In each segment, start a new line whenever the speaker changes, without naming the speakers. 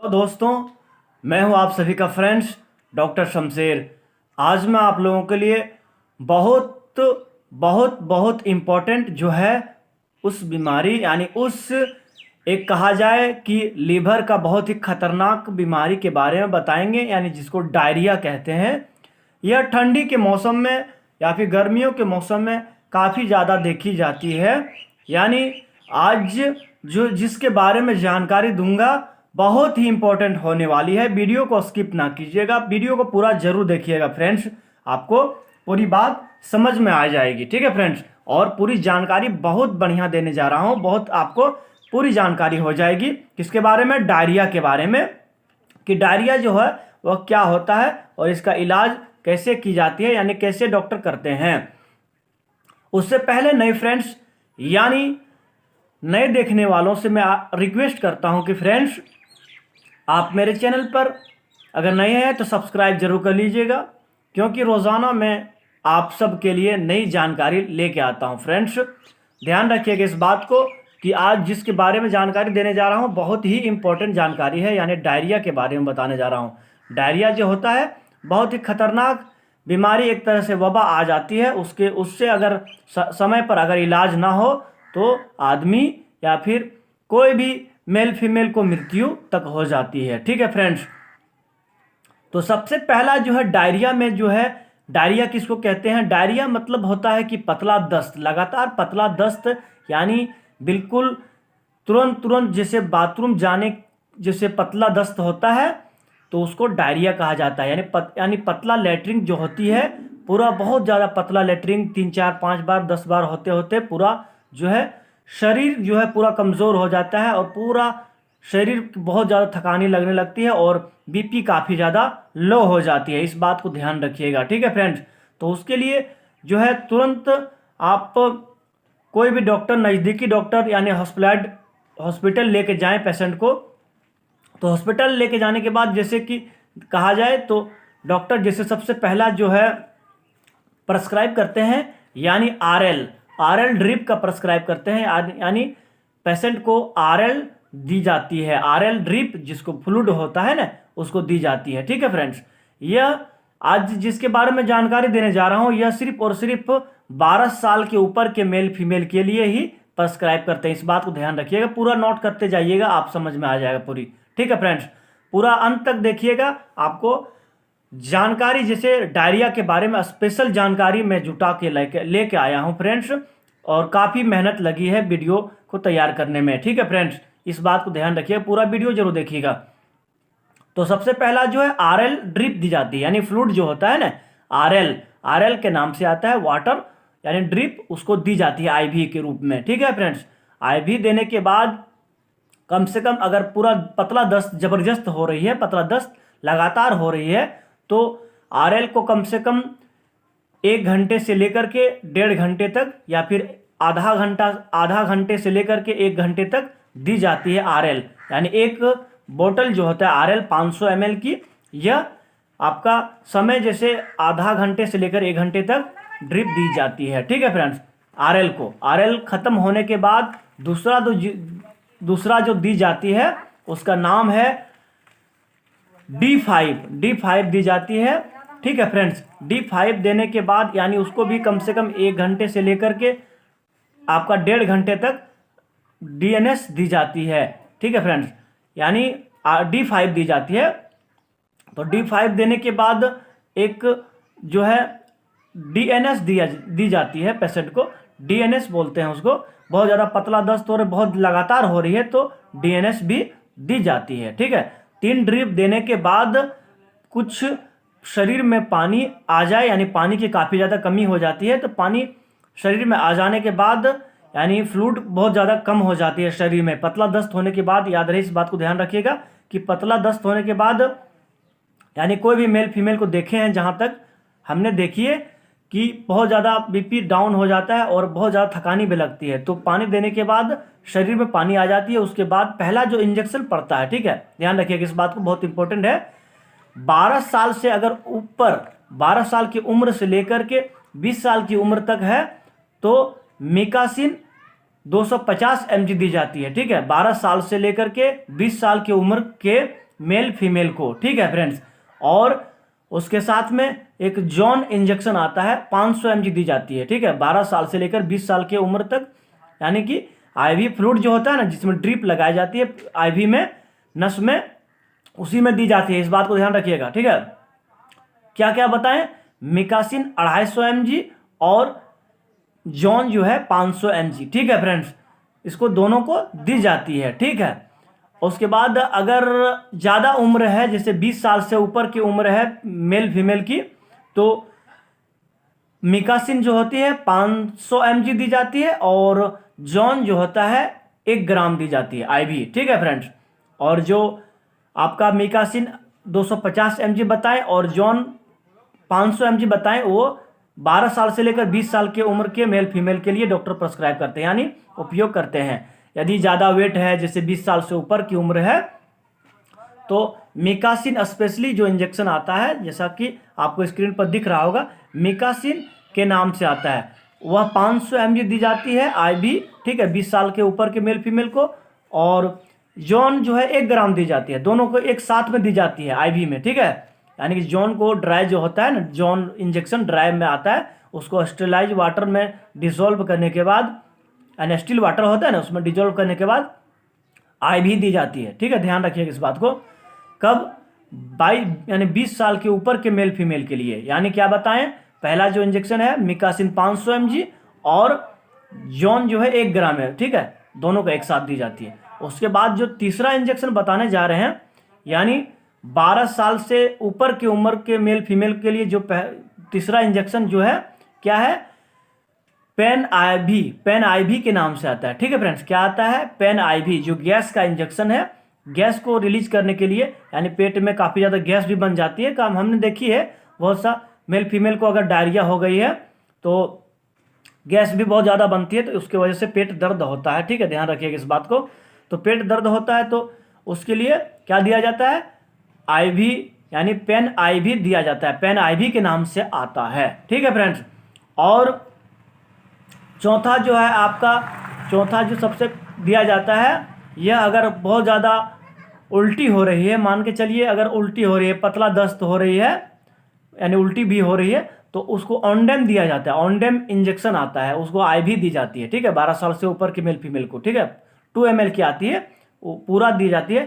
Hello दोस्तों, मैं हूं आप सभी का फ्रेंड्स डॉक्टर शमशेर। आज मैं आप लोगों के लिए बहुत बहुत बहुत इम्पोर्टेंट जो है उस बीमारी यानी उस एक कहा जाए कि लीवर का बहुत ही खतरनाक बीमारी के बारे में बताएंगे, यानी जिसको डायरिया कहते हैं। यह ठंडी के मौसम में या फिर गर्मियों के मौसम में काफ़ी ज़्यादा देखी जाती है। यानी आज जो जिसके बारे में जानकारी दूंगा बहुत ही इंपॉर्टेंट होने वाली है। वीडियो को स्किप ना कीजिएगा, वीडियो को पूरा जरूर देखिएगा फ्रेंड्स, आपको पूरी बात समझ में आ जाएगी। ठीक है फ्रेंड्स, और पूरी जानकारी बहुत बढ़िया देने जा रहा हूँ, बहुत आपको पूरी जानकारी हो जाएगी। किसके बारे में? डायरिया के बारे में, कि डायरिया जो है वह क्या होता है और इसका इलाज कैसे की जाती है, यानी कैसे डॉक्टर करते हैं। उससे पहले नए फ्रेंड्स यानी नए देखने वालों से मैं रिक्वेस्ट करता हूं कि फ्रेंड्स आप मेरे चैनल पर अगर नए हैं तो सब्सक्राइब जरूर कर लीजिएगा, क्योंकि रोज़ाना मैं आप सब के लिए नई जानकारी लेके आता हूं। फ्रेंड्स ध्यान रखिएगा इस बात को कि आज जिसके बारे में जानकारी देने जा रहा हूं बहुत ही इंपॉर्टेंट जानकारी है, यानी डायरिया के बारे में बताने जा रहा हूं। डायरिया जो होता है बहुत ही खतरनाक बीमारी, एक तरह से वबा आ जाती है। उससे अगर समय पर अगर इलाज ना हो तो आदमी या फिर कोई भी मेल फीमेल को मृत्यु तक हो जाती है। ठीक है फ्रेंड्स, तो सबसे पहला जो है डायरिया में जो है, डायरिया किसको कहते हैं? डायरिया मतलब होता है कि पतला दस्त, लगातार पतला दस्त, यानी बिल्कुल तुरंत तुरंत जैसे बाथरूम जाने जैसे पतला दस्त होता है तो उसको डायरिया कहा जाता है। यानी पतला लेटरिन जो होती है, पूरा बहुत ज़्यादा पतला लेटरिन 3 4 5 बार 10 बार होते होते पूरा जो है शरीर जो है पूरा कमज़ोर हो जाता है और पूरा शरीर बहुत ज़्यादा थकानी लगने लगती है और बीपी काफ़ी ज़्यादा लो हो जाती है। इस बात को ध्यान रखिएगा। ठीक है फ्रेंड्स, तो उसके लिए जो है तुरंत आप कोई भी डॉक्टर, नज़दीकी डॉक्टर यानी हॉस्पिटल लेके जाएं पेशेंट को। तो हॉस्पिटल लेके जाने के बाद जैसे कि कहा जाए तो डॉक्टर जैसे सबसे पहला जो है प्रेस्क्राइब करते हैं, यानी आरएल ड्रिप का प्रेस्क्राइब करते हैं। यानी पेशेंट को आरएल दी जाती है, आरएल ड्रिप जिसको फ्लूइड होता है ना उसको दी जाती है। ठीक है फ्रेंड्स, यह आज जिसके बारे में जानकारी देने जा रहा हूं यह सिर्फ और सिर्फ 12 साल के ऊपर के मेल फीमेल के लिए ही प्रेस्क्राइब करते हैं। इस बात को ध्यान रखिएगा, पूरा नोट करते जाइएगा, आप समझ में आ जाएगा पूरी। ठीक है फ्रेंड्स, पूरा अंत तक देखिएगा, आपको जानकारी जैसे डायरिया के बारे में स्पेशल जानकारी मैं जुटा के लेके आया हूं फ्रेंड्स, और काफ़ी मेहनत लगी है वीडियो को तैयार करने में। ठीक है फ्रेंड्स, इस बात को ध्यान रखिएगा, पूरा वीडियो जरूर देखिएगा। तो सबसे पहला जो है आरएल ड्रिप दी जाती है, यानी फ्लूइड जो होता है ना, आरएल के नाम से आता है वाटर, यानी ड्रिप उसको दी जाती है आईवी के रूप में। ठीक है फ्रेंड्स, आईवी देने के बाद कम से कम अगर पूरा पतला दस्त जबरदस्त हो रही है, पतला दस्त लगातार हो रही है, तो आरएल को कम से कम 1 घंटे से लेकर के 1.5 घंटे तक, या फिर आधा घंटे से लेकर के 1 घंटे तक दी जाती है आरएल। यानी एक बोतल जो होता है आरएल 500 ml की, यह आपका समय जैसे आधा घंटे से लेकर 1 घंटे तक ड्रिप दी जाती है। ठीक है फ्रेंड्स, आरएल खत्म होने के बाद दूसरा जो दी जाती है उसका नाम है D5 दी जाती है। ठीक है फ्रेंड्स, D5 देने के बाद यानी उसको भी कम से कम 1 घंटे से लेकर के आपका 1.5 घंटे तक DNS दी जाती है। ठीक है फ्रेंड्स, यानी D5 दी जाती है। तो D5 देने के बाद एक जो है DNS दी जाती है पेशेंट को, DNS बोलते हैं उसको। बहुत ज़्यादा पतला दस्त हो रही, बहुत लगातार हो रही है तो DNS भी दी जाती है। ठीक है, 3 ड्रिप देने के बाद कुछ शरीर में पानी आ जाए, यानी पानी की काफ़ी ज़्यादा कमी हो जाती है, तो पानी शरीर में आ जाने के बाद यानी फ्लूइड बहुत ज़्यादा कम हो जाती है शरीर में। पतला दस्त होने के बाद, याद रहे इस बात को ध्यान रखिएगा कि पतला दस्त होने के बाद यानी कोई भी मेल फीमेल को देखे हैं, जहाँ तक हमने देखिए कि बहुत ज़्यादा बीपी डाउन हो जाता है और बहुत ज़्यादा थकानी भी लगती है, तो पानी देने के बाद शरीर में पानी आ जाती है। उसके बाद पहला जो इंजेक्शन पड़ता है, ठीक है, ध्यान रखिएगा इस बात को, बहुत इंपॉर्टेंट है। 12 साल से अगर ऊपर 12 साल की उम्र से लेकर के 20 साल की उम्र तक है तो मिकासिन 250 mg दी जाती है। ठीक है, 12 साल से लेकर के 20 साल की उम्र के मेल फीमेल को, ठीक है फ्रेंड्स। और उसके साथ में एक जॉन इंजेक्शन आता है, 500 mg दी जाती है, ठीक है, 12 साल से लेकर 20 साल की उम्र तक। यानी कि आईवी फ्लूइड जो होता है ना, जिसमें ड्रिप लगाई जाती है आईवी में, नस में, उसी में दी जाती है, इस बात को ध्यान रखिएगा, ठीक है। क्या क्या बताएं, मिकासिन 250 mg और जॉन जो है 500 mg, ठीक है फ्रेंड्स, इसको दोनों को दी जाती है, ठीक है। उसके बाद अगर ज़्यादा उम्र है, जैसे 20 साल से ऊपर की उम्र है मेल फीमेल की, तो मिकासिन जो होती है 500 mg दी जाती है और जॉन जो होता है 1 ग्राम दी जाती है आईवी, ठीक है फ्रेंड्स। और जो आपका मिकासिन 250 mg बताएं और जॉन 500 mg बताएं, वो 12 साल से लेकर 20 साल की उम्र के मेल फीमेल के लिए डॉक्टर प्रेस्क्राइब करते हैं, यानी उपयोग करते हैं। यदि ज़्यादा वेट है, जैसे 20 साल से ऊपर की उम्र है, तो मिकासिन स्पेशली जो इंजेक्शन आता है, जैसा कि आपको स्क्रीन पर दिख रहा होगा, मिकासिन के नाम से आता है, वह 500 mg दी जाती है आईवी, ठीक है, 20 साल के ऊपर के मेल फीमेल को। और जॉन जो है 1 ग्राम दी जाती है, दोनों को एक साथ में दी जाती है आईवी में, ठीक है। यानी कि जॉन को ड्राई जो होता है ना, जॉन इंजेक्शन ड्राई में आता है, उसको स्टेलाइज वाटर में डिसॉल्व करने के बाद, यानी स्टील वाटर होता है ना, उसमें डिसॉल्व करने के बाद आईवी दी जाती है, ठीक है, ध्यान रखिएगा इस बात को। कब, यानी 20 साल के ऊपर के मेल फीमेल के लिए। यानी क्या बताएं, पहला जो इंजेक्शन है मिकासिन 500 mg और जॉन जो है 1 ग्राम है, ठीक है, दोनों को एक साथ दी जाती है। उसके बाद जो तीसरा इंजेक्शन बताने जा रहे हैं, यानी 12 साल से ऊपर की उम्र के मेल फीमेल के लिए जो तीसरा इंजेक्शन जो है, क्या है, पेन आईवी के नाम से आता है, ठीक है फ्रेंड्स। क्या आता है, पेन आईवी, जो गैस का इंजेक्शन है, गैस को रिलीज करने के लिए, यानी पेट में काफ़ी ज़्यादा गैस भी बन जाती है, काम हमने देखी है बहुत सा मेल फीमेल को, अगर डायरिया हो गई है तो गैस भी बहुत ज़्यादा बनती है, तो उसकी वजह से पेट दर्द होता है, ठीक है, ध्यान रखिएगा इस बात को। तो पेट दर्द होता है तो उसके लिए क्या दिया जाता है, आईवी, यानी पेन आईवी दिया जाता है, पेन आईवी के नाम से आता है, ठीक है फ्रेंड्स। और चौथा जो है आपका, चौथा जो सबसे दिया जाता है, यह अगर बहुत ज़्यादा उल्टी हो रही है, मान के चलिए अगर उल्टी हो रही है, पतला दस्त हो रही है, यानी उल्टी भी हो रही है, तो उसको ऑनडेम दिया जाता है, ऑनडेम इंजेक्शन आता है, उसको आईवी दी जाती है, ठीक है, 12 साल से ऊपर की मेल फीमेल को, ठीक है, 2 ml की आती है, वो पूरा दी जाती है,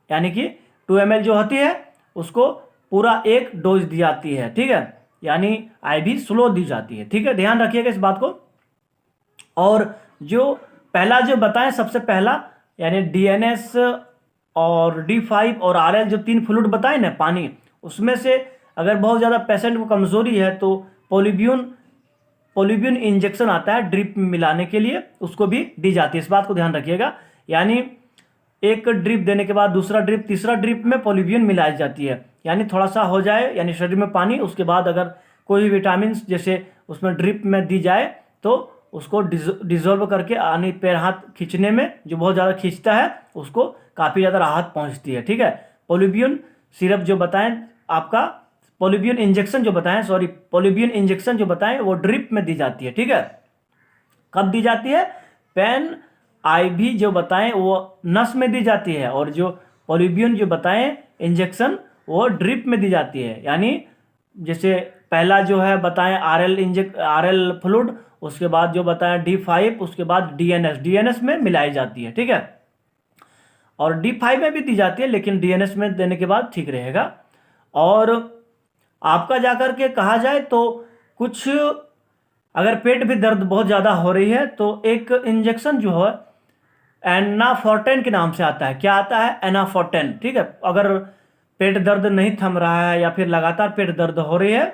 यानी कि 2 ml जो होती है उसको पूरा 1 डोज दी जाती है, ठीक है, यानी आईवी स्लो दी जाती है, ठीक है, ध्यान रखिएगा इस बात को। और जो पहला जो बताएं, सबसे पहला, यानी डीएनएस और D5 और आरएल, जो 3 फ्लूइड बताएं ना, पानी, उसमें से अगर बहुत ज़्यादा पेशेंट को कमज़ोरी है तो पोलिब्यून इंजेक्शन आता है ड्रिप में मिलाने के लिए, उसको भी दी जाती है, इस बात को ध्यान रखिएगा। यानी एक ड्रिप देने के बाद दूसरा ड्रिप, तीसरा ड्रिप में पोलिब्यून मिलाई जाती है, यानी थोड़ा सा हो जाए, यानी शरीर में पानी, उसके बाद अगर कोई विटामिन जैसे उसमें ड्रिप में दी जाए तो उसको डिजोल्व करके, यानी पैर हाथ खींचने में जो बहुत ज़्यादा खींचता है उसको काफ़ी ज़्यादा राहत पहुंचती है, ठीक है। पोलिब्यून सिरप जो बताएं आपका, पोलिब्यून इंजेक्शन जो बताएं, वो ड्रिप में दी जाती है, ठीक है। कब दी जाती है, पेन आईवी जो बताएं वो नस में दी जाती है, और जो पोलिब्यून जो बताएं इंजेक्शन, वो ड्रिप में दी जाती है। यानी जैसे पहला जो है बताएं आरएल फ्लूइड, उसके बाद जो बताएं D5, उसके बाद डीएनएस में मिलाई जाती है, ठीक है। और D5 में भी दी जाती है, लेकिन डीएनएस में देने के बाद ठीक रहेगा। और आपका जाकर के कहा जाए तो कुछ, अगर पेट भी दर्द बहुत ज़्यादा हो रही है तो एक इंजेक्शन जो है एनाफोर्टेन के नाम से आता है। क्या आता है, एनाफोर्टेन, ठीक है। अगर पेट दर्द नहीं थम रहा है या फिर लगातार पेट दर्द हो रही है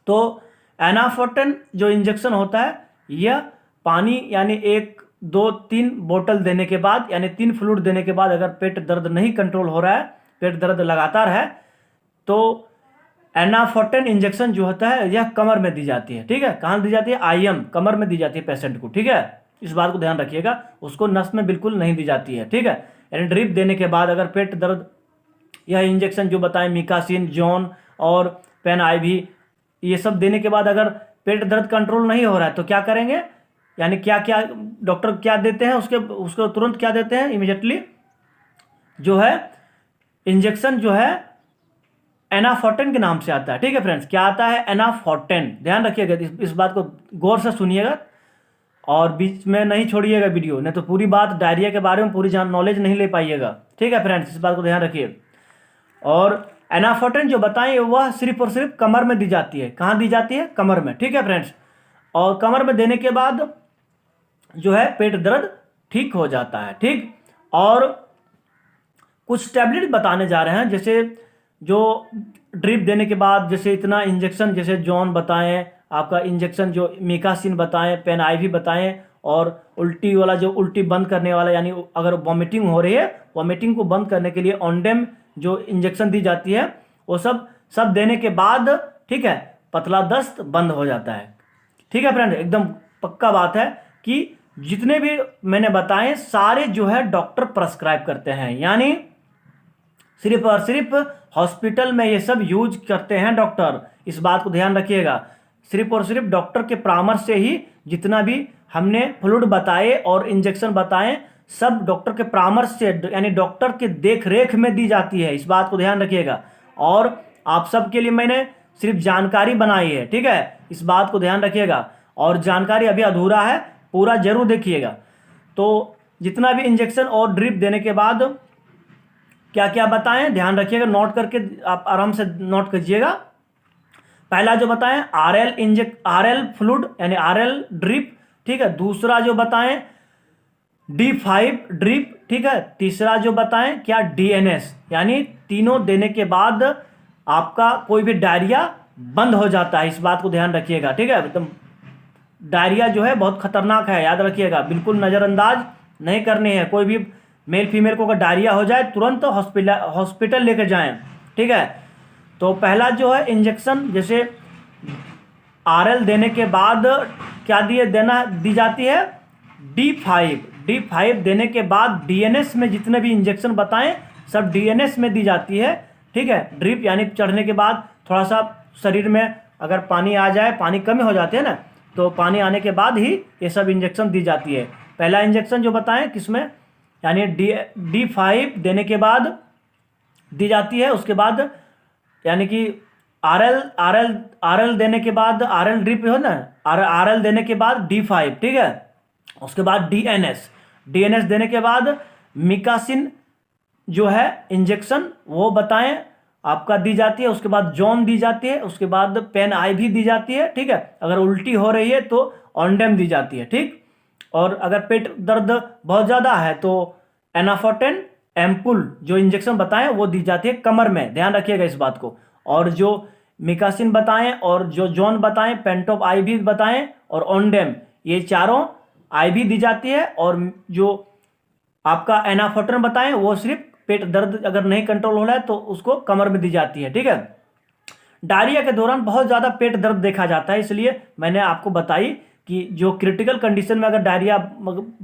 तो एनाफोर्टेन जो इंजेक्शन होता है, यह पानी, यानी 1, 2, 3 बोतल देने के बाद, यानी 3 फ्लूइड देने के बाद, अगर पेट दर्द नहीं कंट्रोल हो रहा है, पेट दर्द लगातार है, तो एनाफोर्टेन इंजेक्शन जो होता है यह कमर में दी जाती है, ठीक है। कहाँ दी जाती है, आईएम, कमर में दी जाती है पेशेंट को, ठीक है, इस बात को ध्यान रखिएगा, उसको नस में बिल्कुल नहीं दी जाती है, ठीक है। यानी ड्रिप देने के बाद अगर पेट दर्द, यह इंजेक्शन जो बताएं मिकासिन, जॉन और पेन आईवी, ये सब देने के बाद अगर पेट दर्द कंट्रोल नहीं हो रहा है तो क्या करेंगे, यानी क्या क्या डॉक्टर क्या देते हैं, उसको तुरंत क्या देते हैं, इमीडिएटली जो है इंजेक्शन जो है एनाफोर्टेन के नाम से आता है। ठीक है फ्रेंड्स, क्या आता है? एनाफोर्टेन। ध्यान रखिएगा, इस बात को गौर से सुनिएगा और बीच में नहीं छोड़िएगा वीडियो, नहीं तो पूरी बात डायरिया के बारे में पूरी नॉलेज नहीं ले पाइएगा। ठीक है फ्रेंड्स, इस बात को ध्यान रखिए। और एनाफोर्टेन जो बताएं वह सिर्फ और सिर्फ कमर में दी जाती है। कहाँ दी जाती है? कमर में। ठीक है फ्रेंड्स, और कमर में देने के बाद जो है पेट दर्द ठीक हो जाता है। ठीक, और कुछ टैबलेट बताने जा रहे हैं, जैसे जो ड्रिप देने के बाद जैसे इतना इंजेक्शन, जैसे जॉन बताएं, आपका इंजेक्शन जो मिकासिन बताएं, पेन आईवी बताएं, और उल्टी वाला जो उल्टी बंद करने वाला, यानी अगर वॉमिटिंग हो रही है, वॉमिटिंग को बंद करने के लिए ऑनडेम जो इंजेक्शन दी जाती है, वो सब देने के बाद ठीक है पतला दस्त बंद हो जाता है। ठीक है फ्रेंड, एकदम पक्का बात है कि जितने भी मैंने बताए सारे जो है डॉक्टर प्रेस्क्राइब करते हैं, यानी सिर्फ और सिर्फ हॉस्पिटल में ये सब यूज करते हैं डॉक्टर। इस बात को ध्यान रखिएगा, सिर्फ और सिर्फ डॉक्टर के परामर्श से ही जितना भी हमने फ्लूइड बताए और इंजेक्शन बताए सब डॉक्टर के परामर्श से, यानी डॉक्टर के देख रेख में दी जाती है। इस बात को ध्यान रखिएगा, और आप सब के लिए मैंने सिर्फ जानकारी बनाई है। ठीक है, इस बात को ध्यान रखिएगा, और जानकारी अभी अधूरा है, पूरा जरूर देखिएगा। तो जितना भी इंजेक्शन और ड्रिप देने के बाद क्या क्या बताएं ध्यान रखिएगा, नोट करके आप आराम से नोट कीजिएगा। पहला जो बताएं आरएल फ्लूइड यानी आरएल ड्रिप। ठीक है, दूसरा जो बताएं D5 ड्रिप। ठीक है, तीसरा जो बताएं क्या DNS, यानी तीनों देने के बाद आपका कोई भी डायरिया बंद हो जाता है। इस बात को ध्यान रखिएगा। ठीक है, एकदम डायरिया जो है बहुत खतरनाक है, याद रखिएगा, बिल्कुल नज़रअंदाज नहीं करनी है। कोई भी मेल फीमेल को अगर डायरिया हो जाए तुरंत हॉस्पिटल लेकर जाएं। ठीक है, तो पहला जो है इंजेक्शन, जैसे आरएल देने के बाद क्या दी जाती है D5 देने के बाद DNS में जितने भी इंजेक्शन बताएं सब DNS में दी जाती है। ठीक है, ड्रिप यानी चढ़ने के बाद थोड़ा सा शरीर में अगर पानी आ जाए, पानी कम हो जाते हैं ना, तो पानी आने के बाद ही ये सब इंजेक्शन दी जाती है। पहला इंजेक्शन जो बताएं किसमें, यानी D5 देने के बाद दी जाती है। उसके बाद यानी कि आरएल देने के बाद, आरएल ड्रिप हो ना, आरएल देने के बाद D5। ठीक है, उसके बाद DNS देने के बाद मिकासिन जो है इंजेक्शन वो बताएं आपका दी जाती है। उसके बाद जॉन दी जाती है, उसके बाद पेन आईवी दी जाती है। ठीक है, अगर उल्टी हो रही है तो ऑनडेम दी जाती है। ठीक, और अगर पेट दर्द बहुत ज़्यादा है तो एनाफोर्टेन एम्पुल जो इंजेक्शन बताएं वो दी जाती है कमर में। ध्यान रखिएगा इस बात को। और जो मिकासिन बताएं और जो जॉन बताएं, पेंटोप आईवी बताएं और ऑनडेम, ये चारों आईवी दी जाती है। और जो आपका एनाफोर्टेन बताएं वो सिर्फ पेट दर्द अगर नहीं कंट्रोल हो रहा है तो उसको कमर में दी जाती है। ठीक है, डायरिया के दौरान बहुत ज़्यादा पेट दर्द देखा जाता है, इसलिए मैंने आपको बताई कि जो क्रिटिकल कंडीशन में अगर डायरिया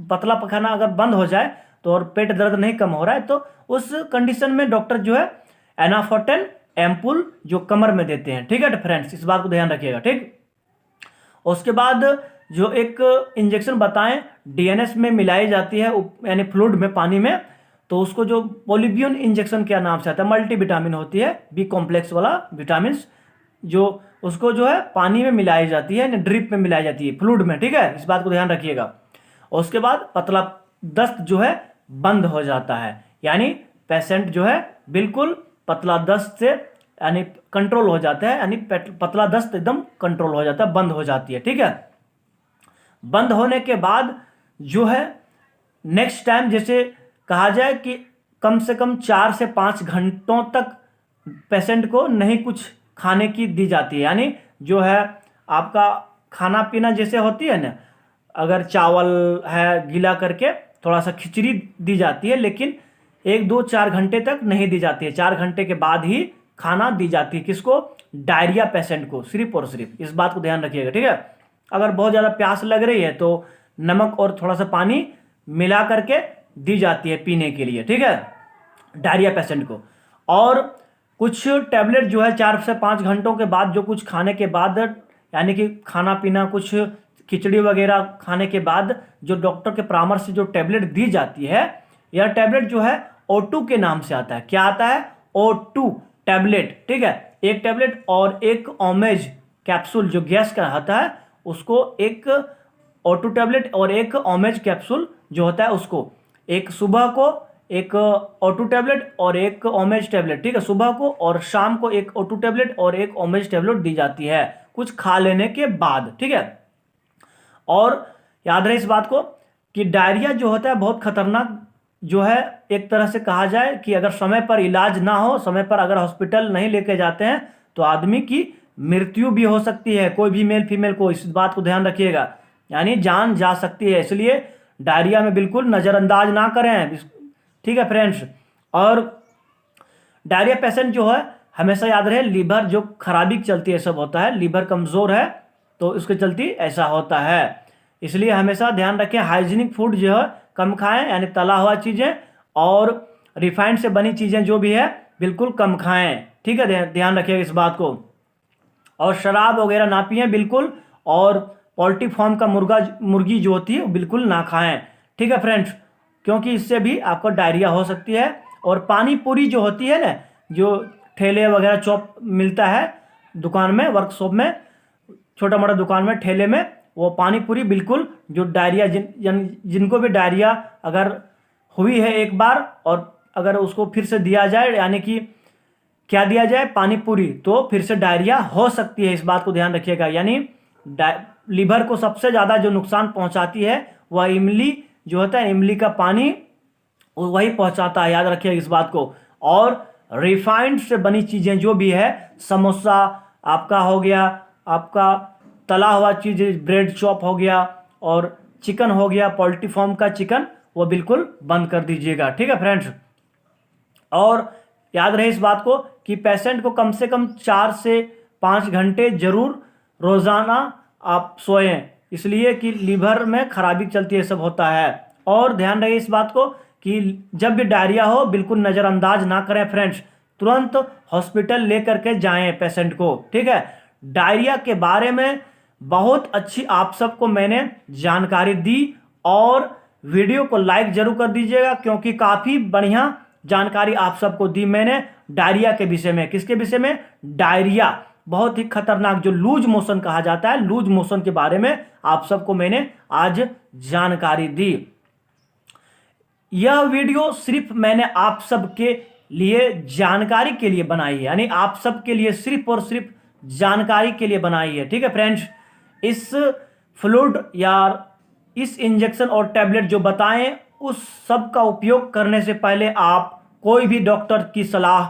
पतला पखाना अगर बंद हो जाए तो और पेट दर्द नहीं कम हो रहा है तो उस कंडीशन में डॉक्टर जो है एनाफोर्टेन एम्पुल जो कमर में देते हैं। ठीक है फ्रेंड्स, इस बात को ध्यान रखिएगा। ठीक, उसके बाद जो एक इंजेक्शन बताएं DNS में मिलाई जाती है, यानी फ्लूइड में, पानी में, तो उसको जो पोलिब्यून इंजेक्शन क्या नाम से आता है, मल्टी विटामिन होती है, B कॉम्प्लेक्स वाला विटामिन, जो उसको जो है पानी में मिलाई जाती है, ड्रिप में मिलाई जाती है, फ्लूइड में। ठीक है, इस बात को ध्यान रखिएगा। उसके बाद पतला दस्त जो है बंद हो जाता है, यानी पेशेंट जो है बिल्कुल पतला दस्त से यानी कंट्रोल हो जाता है, यानी पतला दस्त एकदम कंट्रोल हो जाता है, बंद हो जाती है। ठीक है, बंद होने के बाद जो है नेक्स्ट टाइम जैसे कहा जाए कि कम से कम 4 से 5 घंटों तक पेशेंट को नहीं कुछ खाने की दी जाती है, यानी जो है आपका खाना पीना जैसे होती है ना, अगर चावल है गीला करके थोड़ा सा खिचड़ी दी जाती है, लेकिन 1 2 4 घंटे तक नहीं दी जाती है। 4 घंटे के बाद ही खाना दी जाती है। किसको? डायरिया पेशेंट को, सिर्फ और सिर्फ। इस बात को ध्यान रखिएगा। ठीक है, अगर बहुत ज़्यादा प्यास लग रही है तो नमक और थोड़ा सा पानी मिला करके दी जाती है पीने के लिए। ठीक है, डायरिया पेशेंट को। और कुछ टैबलेट जो है 4 से 5 घंटों के बाद, जो कुछ खाने के बाद, यानी कि खाना पीना कुछ खिचड़ी वगैरह खाने के बाद जो डॉक्टर के परामर्श से जो टैबलेट दी जाती है, यह टैबलेट जो है O2 के नाम से आता है। क्या आता है? O2 टैबलेट, ठीक है, एक टैबलेट और एक ओमेज कैप्सूल जो गैस का होता है उसको, एक O2 टैबलेट और एक ओमेज कैप्सूल जो होता है उसको, एक सुबह को एक O2 टैबलेट और एक ओमेज टैबलेट, ठीक है, सुबह को और शाम को एक O2 टैबलेट और एक ओमेज टैबलेट दी जाती है कुछ खा लेने के बाद, ठीक है। और याद रहे इस बात को कि डायरिया जो होता है बहुत खतरनाक जो है, एक तरह से कहा जाए कि अगर समय पर इलाज ना हो, समय पर अगर हॉस्पिटल नहीं लेके जाते हैं तो आदमी की मृत्यु भी हो सकती है, कोई भी मेल फीमेल को, इस बात को ध्यान रखिएगा, यानी जान जा सकती है। इसलिए डायरिया में बिल्कुल नज़रअंदाज ना करें, ठीक है फ्रेंड्स। और डायरिया पेशेंट जो है हमेशा याद रहे लीवर जो खराबी चलती है सब होता है, लीवर कमज़ोर है तो उसके चलती ऐसा होता है। इसलिए हमेशा ध्यान रखें हाइजीनिक फूड जो है कम खाएं, यानी तला हुआ चीज़ें और रिफाइंड से बनी चीज़ें जो भी है बिल्कुल कम खाएं, ठीक है, ध्यान रखिएगा इस बात को। और शराब वगैरह ना पिएं बिल्कुल, और पोल्ट्री फार्म का मुर्गी जो होती है वो बिल्कुल ना खाएं, ठीक है फ्रेंड्स, क्योंकि इससे भी आपको डायरिया हो सकती है। और पानी पूरी जो होती है ना, जो ठेले वगैरह चौप मिलता है दुकान में, वर्कशॉप में, छोटा मोटा दुकान में, ठेले में, वो पानी पूरी बिल्कुल जो डायरिया जिनको भी डायरिया अगर हुई है एक बार और अगर उसको फिर से दिया जाए, यानी कि क्या दिया जाए, पानी पूरी, तो फिर से डायरिया हो सकती है, इस बात को ध्यान रखिएगा। यानी लीवर को सबसे ज़्यादा जो नुकसान पहुंचाती है वह इमली जो होता है, इमली का पानी वही पहुंचाता है, याद रखिएगा इस बात को। और रिफाइंड से बनी चीज़ें जो भी है, समोसा आपका हो गया, आपका तला हुआ चीज़ ब्रेड चॉप हो गया, और चिकन हो गया, पोल्ट्री फार्म का चिकन, वो बिल्कुल बंद कर दीजिएगा, ठीक है फ्रेंड्स। और याद रहे इस बात को कि पेशेंट को कम से कम 4 से 5 घंटे जरूर रोज़ाना आप सोएं, इसलिए कि लीवर में खराबी चलती है, सब होता है। और ध्यान रहे इस बात को कि जब भी डायरिया हो बिल्कुल नज़रअंदाज ना करें फ्रेंड्स, तुरंत हॉस्पिटल लेकर के जाएं पेशेंट को, ठीक है। डायरिया के बारे में बहुत अच्छी आप सबको मैंने जानकारी दी, और वीडियो को लाइक जरूर कर दीजिएगा क्योंकि काफ़ी बढ़िया जानकारी आप सबको दी मैंने डायरिया के विषय में। किसके विषय में? डायरिया, बहुत ही खतरनाक जो लूज मोशन कहा जाता है, लूज मोशन के बारे में आप सबको मैंने आज जानकारी दी। यह वीडियो सिर्फ मैंने आप सबके लिए जानकारी के लिए बनाई है, यानी आप सबके लिए सिर्फ और सिर्फ जानकारी के लिए बनाई है, ठीक है फ्रेंड्स। इस फ्लूइड या इस इंजेक्शन और टैबलेट जो बताएं उस सब का उपयोग करने से पहले आप कोई भी डॉक्टर की सलाह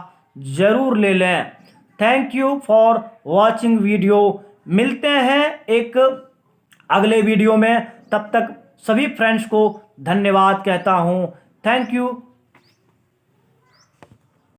जरूर ले लें। Thank you for watching video. मिलते हैं एक अगले वीडियो में, तब तक सभी फ्रेंड्स को धन्यवाद कहता हूं। Thank you.